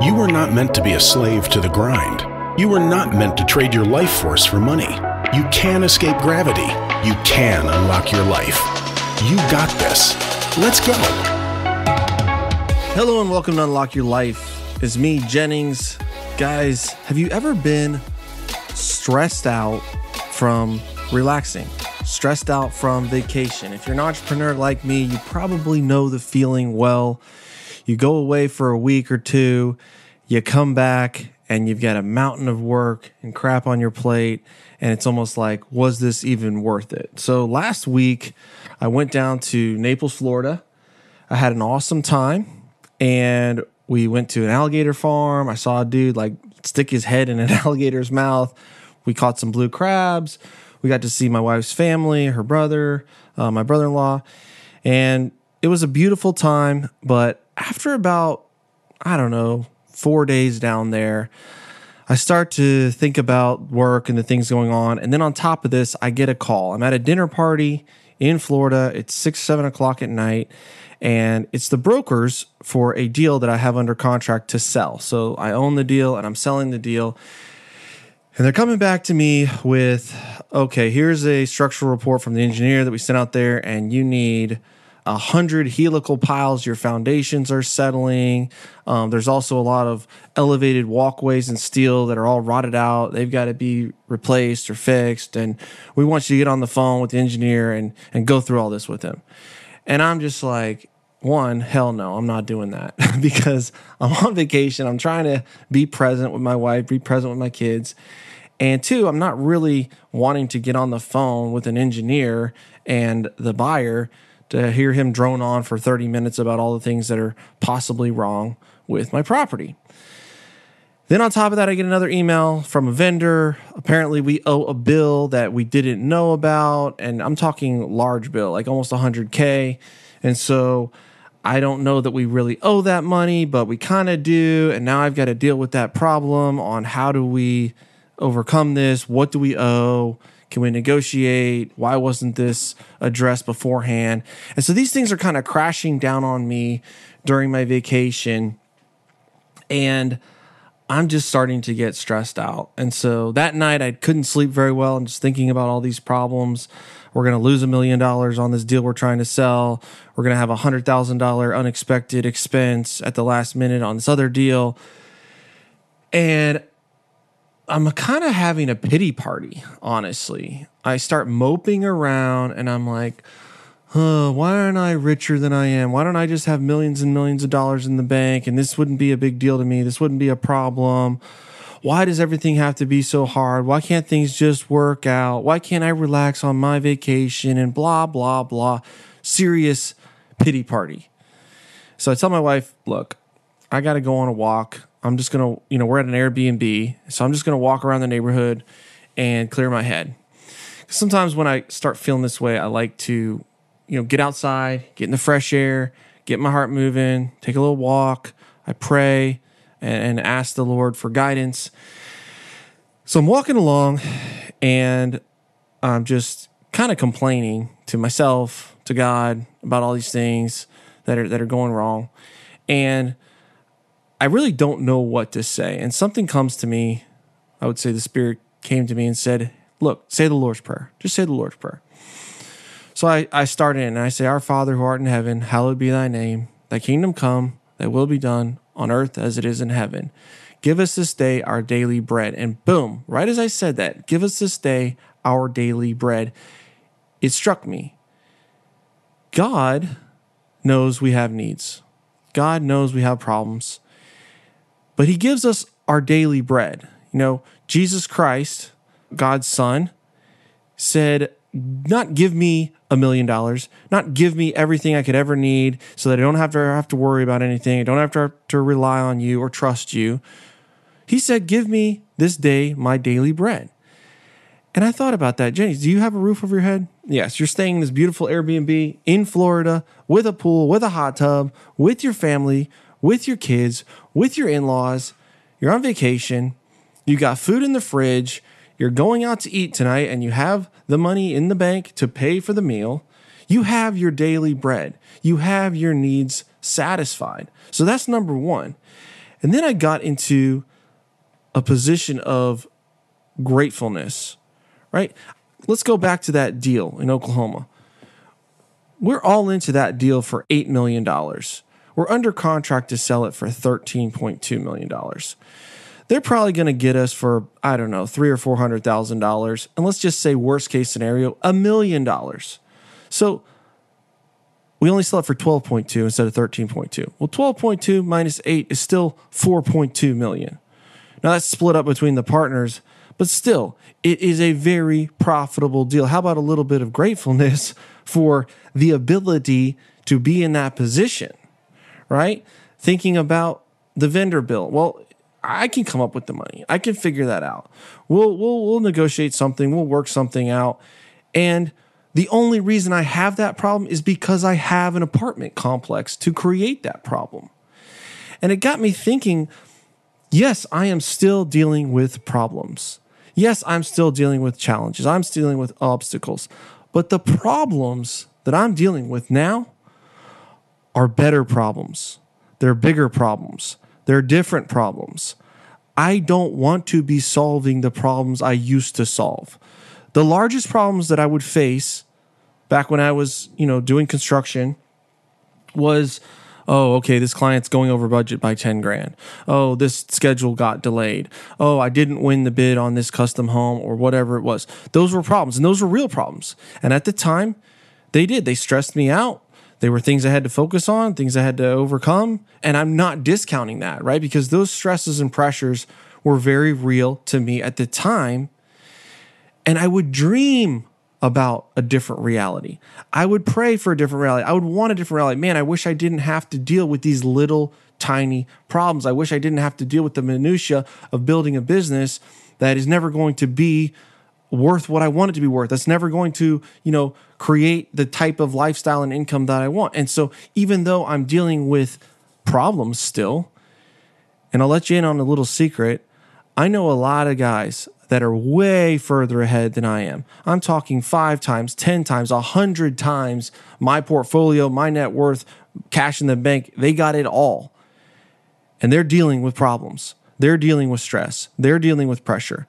You were not meant to be a slave to the grind. You were not meant to trade your life force for money. You can escape gravity. You can unlock your life. You got this. Let's go. Hello and welcome to Unlock Your Life. It's me, Jennings. Guys, have you ever been stressed out from relaxing? Stressed out from vacation? If you're an entrepreneur like me, you probably know the feeling well. You go away for a week or two, you come back, and you've got a mountain of work and crap on your plate, and it's almost like, was this even worth it? So last week, I went down to Naples, Florida. I had an awesome time, and we went to an alligator farm. I saw a dude like stick his head in an alligator's mouth. We caught some blue crabs. We got to see my wife's family, her brother, my brother-in-law, and it was a beautiful time. But after about, 4 days down there, I start to think about work and the things going on. And then on top of this, I get a call. I'm at a dinner party in Florida. It's 6, 7 o'clock at night. And it's the brokers for a deal that I have under contract to sell. So I own the deal and I'm selling the deal. And they're coming back to me with, okay, here's a structural report from the engineer that we sent out there, and you need 100 helical piles. Your foundations are settling. There's also a lot of elevated walkways and steel that are all rotted out. They've got to be replaced or fixed. And we want you to get on the phone with the engineer and go through all this with him. And I'm just like, one, hell no, I'm not doing that because I'm on vacation. I'm trying to be present with my wife, be present with my kids. And two, I'm not really wanting to get on the phone with an engineer and the buyer to hear him drone on for 30 minutes about all the things that are possibly wrong with my property. Then on top of that, I get another email from a vendor. Apparently we owe a bill that we didn't know about. And I'm talking large bill, like almost $100K. And so I don't know that we really owe that money, but we kind of do. And now I've got to deal with that problem on how do we overcome this? What do we owe? Can we negotiate? Why wasn't this addressed beforehand? And so these things are kind of crashing down on me during my vacation. And I'm just starting to get stressed out. And so that night I couldn't sleep very well. I'm just thinking about all these problems. We're going to lose $1 million on this deal we're trying to sell. We're going to have a $100,000 unexpected expense at the last minute on this other deal. And I'm kind of having a pity party, honestly. I start moping around and I'm like, why aren't I richer than I am? Why don't I just have millions and millions of dollars in the bank and this wouldn't be a big deal to me? This wouldn't be a problem. Why does everything have to be so hard? Why can't things just work out? Why can't I relax on my vacation and blah, blah, blah? Serious pity party. So I tell my wife, look, I got to go on a walk. I'm just going to, we're at an Airbnb, so I'm just going to walk around the neighborhood and clear my head. Sometimes when I start feeling this way, I like to, get outside, get in the fresh air, get my heart moving, take a little walk. I pray and ask the Lord for guidance. So I'm walking along and I'm just kind of complaining to myself, to God about all these things that are going wrong. And I really don't know what to say. And something comes to me. I would say the Spirit came to me and said, look, say the Lord's Prayer. Just say the Lord's Prayer. So I start in and I say, Our Father who art in heaven, hallowed be thy name. Thy kingdom come, thy will be done on earth as it is in heaven. Give us this day our daily bread. And boom, right as I said that, give us this day our daily bread, it struck me. God knows we have needs. God knows we have problems. But he gives us our daily bread. Jesus Christ, God's Son, said, not give me $1 million, not give me everything I could ever need so that I don't have to worry about anything. I don't have to rely on you or trust you. He said, give me this day my daily bread. And I thought about that. Jenny, do you have a roof over your head? Yes, you're staying in this beautiful Airbnb in Florida with a pool, with a hot tub, with your family, with your kids, with your in-laws. You're on vacation. You got food in the fridge. You're going out to eat tonight and you have the money in the bank to pay for the meal. You have your daily bread. You have your needs satisfied. So that's number one. And then I got into a position of gratefulness, right? Let's go back to that deal in Oklahoma. We're all into that deal for $8 million. We're under contract to sell it for $13.2 million. They're probably going to get us for, I don't know, $300,000 or $400,000. And let's just say worst case scenario, $1 million. So we only sell it for 12.2 instead of 13.2. Well, 12.2 minus 8 is still 4.2 million. Now that's split up between the partners, but still, it is a very profitable deal. How about a little bit of gratefulness for the ability to be in that position, right? Thinking about the vendor bill. Well, I can come up with the money. I can figure that out. We'll negotiate something. We'll work something out. And the only reason I have that problem is because I have an apartment complex to create that problem. And it got me thinking, yes, I am still dealing with problems. Yes, I'm still dealing with challenges. I'm still dealing with obstacles. But the problems that I'm dealing with now are better problems. They're bigger problems. They're different problems. I don't want to be solving the problems I used to solve. The largest problems that I would face back when I was, doing construction was, oh, okay, this client's going over budget by 10 grand. Oh, this schedule got delayed. Oh, I didn't win the bid on this custom home or whatever it was. Those were problems, and those were real problems. And at the time, they did. They stressed me out. They were things I had to focus on, things I had to overcome. And I'm not discounting that, right? Because those stresses and pressures were very real to me at the time. And I would dream about a different reality. I would pray for a different reality. I would want a different reality. Man, I wish I didn't have to deal with these little tiny problems. I wish I didn't have to deal with the minutia of building a business that is never going to be worth what I want it to be worth. That's never going to, create the type of lifestyle and income that I want. And so even though I'm dealing with problems still, and I'll let you in on a little secret, I know a lot of guys that are way further ahead than I am. I'm talking 5 times, 10 times, 100 times my portfolio, my net worth, cash in the bank. They got it all. And they're dealing with problems. They're dealing with stress. They're dealing with pressure.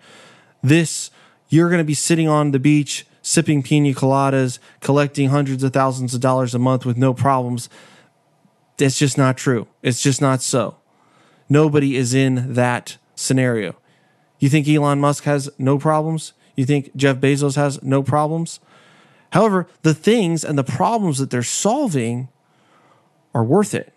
You're going to be sitting on the beach, sipping pina coladas, collecting hundreds of thousands of dollars a month with no problems. That's just not true. It's just not so. Nobody is in that scenario. You think Elon Musk has no problems? You think Jeff Bezos has no problems? However, the things and the problems that they're solving are worth it.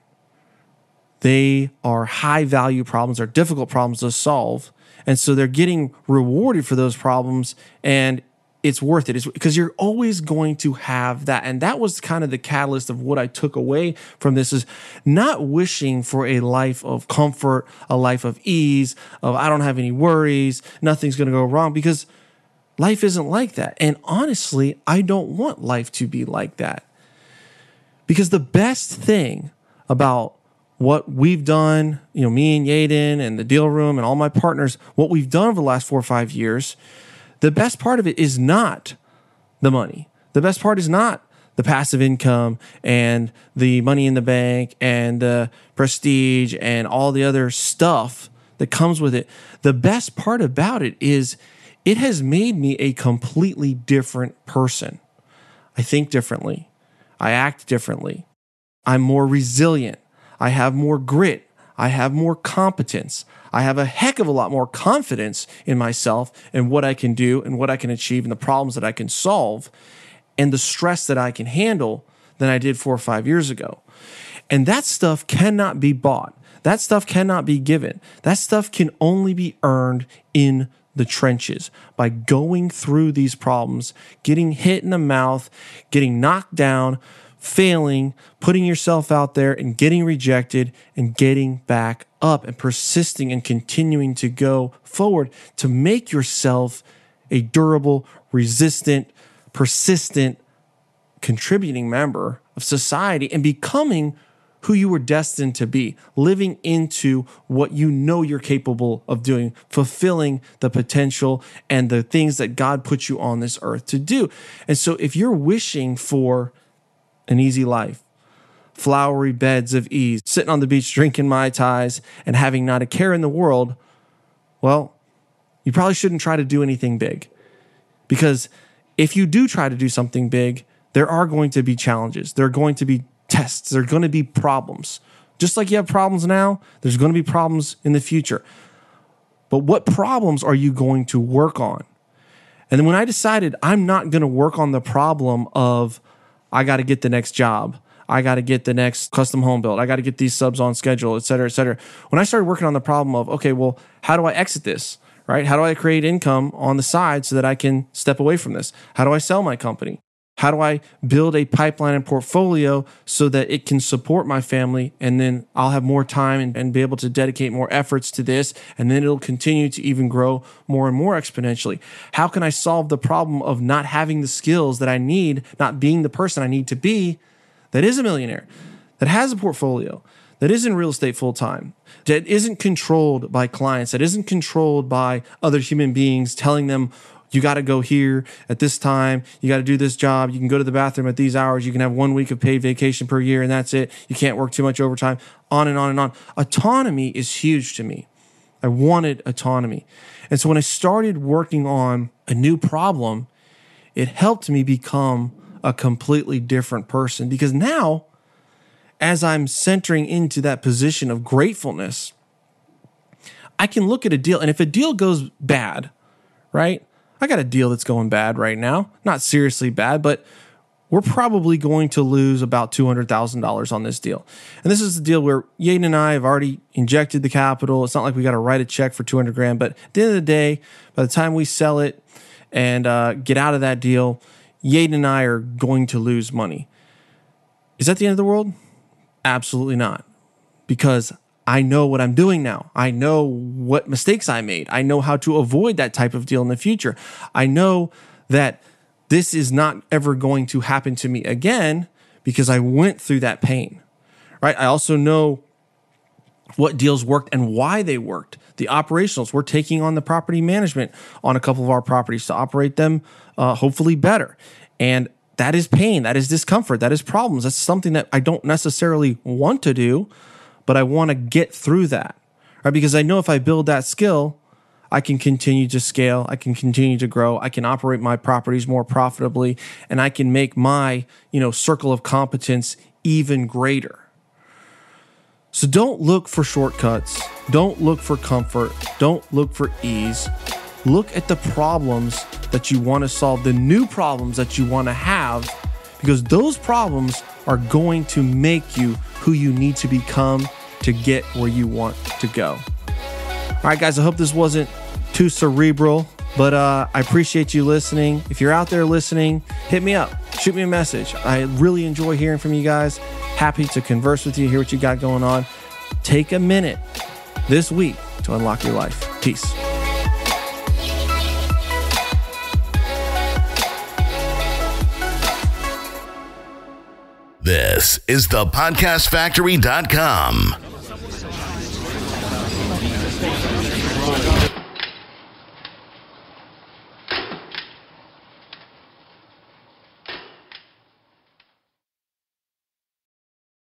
They are high value problems, they're difficult problems to solve. And so they're getting rewarded for those problems, and it's worth it. It's because you're always going to have that. And that was kind of the catalyst of what I took away from this, is not wishing for a life of comfort, a life of ease, of I don't have any worries, nothing's going to go wrong, because life isn't like that. And honestly, I don't want life to be like that. Because the best thing about what we've done, me and Yaden and the deal room and all my partners, what we've done over the last 4 or 5 years, the best part of it is not the money. The best part is not the passive income and the money in the bank and the prestige and all the other stuff that comes with it. The best part about it is it has made me a completely different person. I think differently. I act differently. I'm more resilient. I have more grit. I have more competence. I have a heck of a lot more confidence in myself and what I can do and what I can achieve and the problems that I can solve and the stress that I can handle than I did 4 or 5 years ago. And that stuff cannot be bought. That stuff cannot be given. That stuff can only be earned in the trenches by going through these problems, getting hit in the mouth, getting knocked down, failing, putting yourself out there and getting rejected and getting back up and persisting and continuing to go forward to make yourself a durable, resistant, persistent, contributing member of society and becoming who you were destined to be, living into what you know you're capable of doing, fulfilling the potential and the things that God put you on this earth to do. And so if you're wishing for an easy life, flowery beds of ease, sitting on the beach, drinking Mai Tais and having not a care in the world, well, you probably shouldn't try to do anything big. Because if you do try to do something big, there are going to be challenges. There are going to be tests. There are going to be problems. Just like you have problems now, there's going to be problems in the future. But what problems are you going to work on? And then when I decided I'm not going to work on the problem of I got to get the next job, I got to get the next custom home build, I got to get these subs on schedule, et cetera, et cetera. When I started working on the problem of, okay, well, how do I exit this, right? How do I create income on the side so that I can step away from this? How do I sell my company? How do I build a pipeline and portfolio so that it can support my family, and then I'll have more time and be able to dedicate more efforts to this, and then it'll continue to even grow more and more exponentially? How can I solve the problem of not having the skills that I need, not being the person I need to be that is a millionaire, that has a portfolio, that is in real estate full-time, that isn't controlled by clients, that isn't controlled by other human beings telling them, you got to go here at this time. You got to do this job. You can go to the bathroom at these hours. You can have 1 week of paid vacation per year, and that's it. You can't work too much overtime, on and on and on. Autonomy is huge to me. I wanted autonomy. And so when I started working on a new problem, it helped me become a completely different person, because now, as I'm centering into that position of gratefulness, I can look at a deal, and if a deal goes bad, right? I got a deal that's going bad right now. Not seriously bad, but we're probably going to lose about $200,000 on this deal. And this is the deal where Yaden and I have already injected the capital. It's not like we got to write a check for $200,000, but at the end of the day, by the time we sell it and get out of that deal, Yaden and I are going to lose money. Is that the end of the world? Absolutely not. Because I know what I'm doing now. I know what mistakes I made. I know how to avoid that type of deal in the future. I know that this is not ever going to happen to me again because I went through that pain, right? I also know what deals worked and why they worked. The operationals, we're taking on the property management on a couple of our properties to operate them hopefully better. And that is pain. That is discomfort. That is problems. That's something that I don't necessarily want to do, but I want to get through that, right? Because I know if I build that skill, I can continue to scale, I can continue to grow, I can operate my properties more profitably, and I can make my, circle of competence even greater. So don't look for shortcuts, don't look for comfort, don't look for ease. Look at the problems that you want to solve, the new problems that you want to have, because those problems are going to make you who you need to become to get where you want to go. All right, guys, I hope this wasn't too cerebral, but I appreciate you listening. If you're out there listening, hit me up, shoot me a message. I really enjoy hearing from you guys. Happy to converse with you, hear what you got going on. Take a minute this week to unlock your life. Peace. This is thepodcastfactory.com.